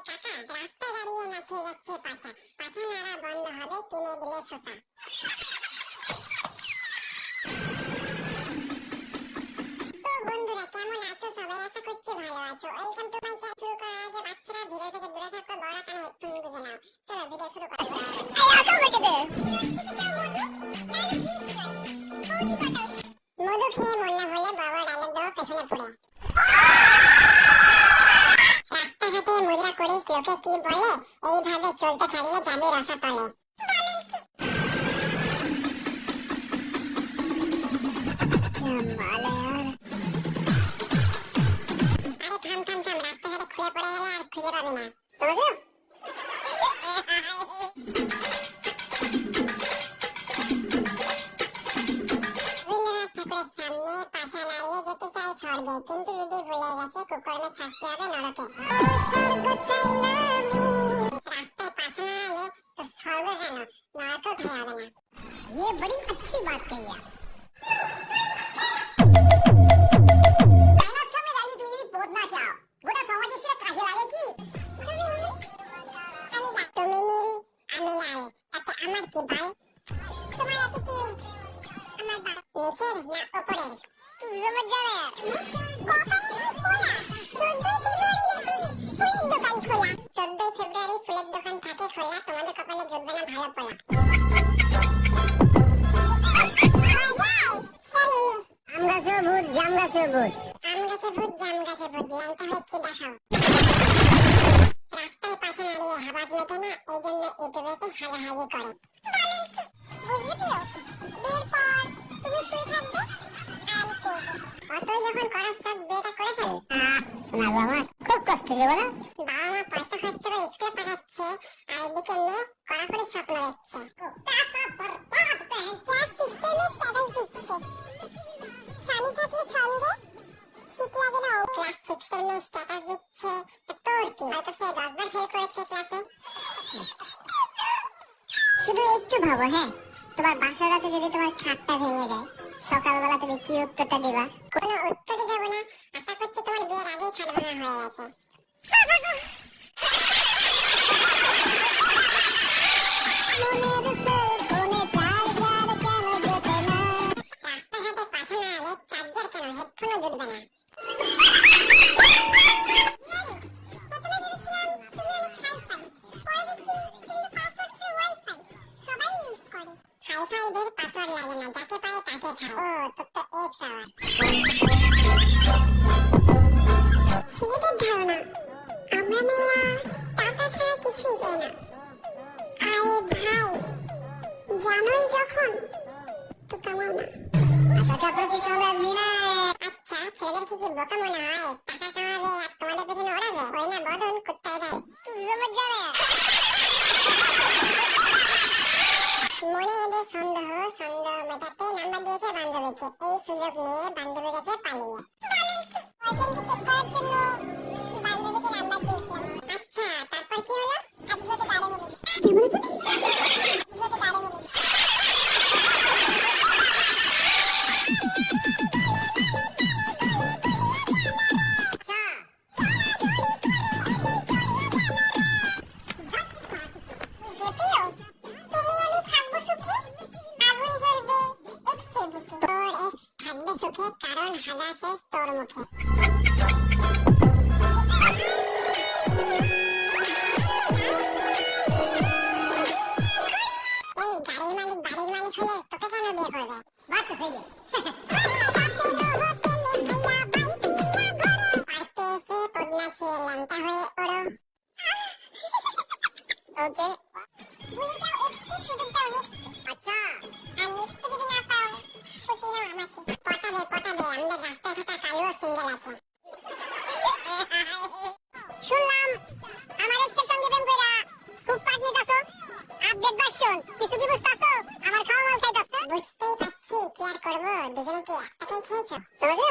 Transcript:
কাকা রাস্তায় দাঁড়িয়ে নাচিয়ে যাচ্ছে পাছা, পাছা নাড়া বন্ধ হবে কিনে দিলে শোষা। তো বন্ধুরা কেমন আছো সবাই, আশা করছি ভালো আছো। Welcome to my channel. শুরু করার আগে বাচ্চারা ভিডিও থেকে দূরে থাকো, বড় কানে হেডফোন গুঁজে নাও। চলো ভিডিও শুরু করা যাক। মধু খেয়ে মন না ভুলে বাবা ডায়লগ দেওয়া পেছনে পড়ে। রাস্তাঘাটে মজা করিস লোকে কি বলে, এইভাবে চলতে থাকলে যাবে রসাতলে। আরে থাম থাম থাম, রাস্তাঘাটে খুলে পড়ে গেলে আর খুঁজে পাবি না, বুঝছো? রবীন্দ্রনাথ ঠাকুরের সামনে পাছা নাড়িয়ে যেতে চাই স্বর্গে, কিন্তু যদি ভুলে গেছে কুকর্মে শাস্তি হবে নরকে। স্বর্গ চাই না আমি, রাস্তায় পাছা নাড়ালে তো স্বর্গ কেন নরকেও ঠাই হবে না। ये बड़ी अच्छी बात कही आप। ডাইনোসর সামনে দাঁড়িয়ে তুমি যদি পথ না চাও, গোটা সমাজের সেটা কাজে লাগে কি? তুমি নীল আমি লাল, তুমি নীল আমি লাল, তাতে আমার কি বাল? তোমার অ্যাটিটিউড আমার বাল, নিচের না উপরের তুই জমে যাবে। কপালে ফোলা 14 ফেব্রুয়ারি ফুলের দোকান থাকে খোলা, তোমাদের কপালে জুটবে না ভালো পোলা। আম গাছে ভূত জাম গাছে ভূত, আম গাছে ভূত জাম গাছে ভূত, ল্যাংটা হয়ে কি দেখাও? রাস্তায় পাছা নাড়িয়ে হাবাত মেটে না, এই জন্য ইউটিউবেতে হাজাহাজি করে। বুঝলি প্রিয়, বিয়ের পর তুমি শুয়ে থাকবে আর করবে, অতই যখন করার সব বিয়েটা করে ফেল। শোনাবো আমার খুব কষ্ট দেবো না। বাবা মা পয়সা খরচ করে স্কুলে পাঠাচ্ছে, আর এদিকে মেয়ে কড়াকড়ি স্বপ্ন দেখছে। টাকা বরবাদ পেন ক্লাস 6 এ স্ট্যাটাস দিচ্ছে, স্বামী থাকলে সঙ্গে শীত লাগে না। ও ক্লাস 6 এর মেয়ে স্ট্যাটাস দিচ্ছে, তো তোর কি? হয়তো সে 10 বার ফেল করেছে ক্লাসে। শুধু একটু ভাবো, হ্যাঁ তোমার বাসর রাতে যদি তোমার খাটটা ভেঙে যায়, সকালবেলা তুমি কি উত্তরটা দিবা? কোনো উত্তরই দেবো না, আশা করছি তোমার বিয়ের আগেই খাট ভাঙা হয়ে গেছে। রাস্তাঘাটে পাছা নাড়ালে চার্জার কেন হেডফোনও জুটবে না। হাইফাইদের পাসওয়ার্ড লাগে না, যাকে পায় তাকে খায়। ও তোর তো এক্স আওয়ার। ছেলেদের ধারণা আমরা মেয়েরা টাকা ছাড়া কিছুই চাই না। আরে ভাই জানোই যখন তো কামাও না। আচ্ছা কাপড় কি সমঝ না? আচ্ছা ছেলেদের কি বোকা মনে হয়? টাকা কামাবে আর তোমাদের পেছনে ওড়াবে? ওই না বদন কুত্তায় দেয়, তুই জমে যাবে। মনে এদের সন্দেহ, সন্দেহ মেটাতে নাম্বার দিয়েছে বান্ধবীকে, এই সুযোগ নিয়ে বান্ধবী গেছে পালিয়ে। বয়ফ্রেন্ডকে চেক করার জন্য বান্ধবীকে নাম্বার দিয়েছিলাম। আচ্ছা তারপর কি হলো? আজকে বাড়ি বলি কি বলেছ? আজকে বাড়ি বলি কারণ হাদা শেষ তোর মুখে। এই গাড়ির মালিক বাড়ির মালিক হলে তোকে কেন বিয়ে করবে? বাদ তো সেই পার্কে এসে পদ্মা ছেয়ে ল্যাংটা হয়ে ওড়ো। ওকে ভুলে যাও, একটি সুযোগ দাও নেক্সট। আচ্ছা আর নেক্সট যদি না পাও পটিরাও আমাকে পটাবে পটাবে। আমাদের রাস্তায় থাকা কালুও সিঙ্গেল আছে। শুনলাম আমার এক্সের সঙ্গে প্রেম কইরা খুব পাট নিতাছো, আপডেট ভার্সন কিছু কি বুঝতাছো? আমার খাওয়া মাল খাইতাছো? বুঝতেই পাচ্ছি, কি আর করব, দুজনে কি একটাই খেয়েছো, বুঝছো?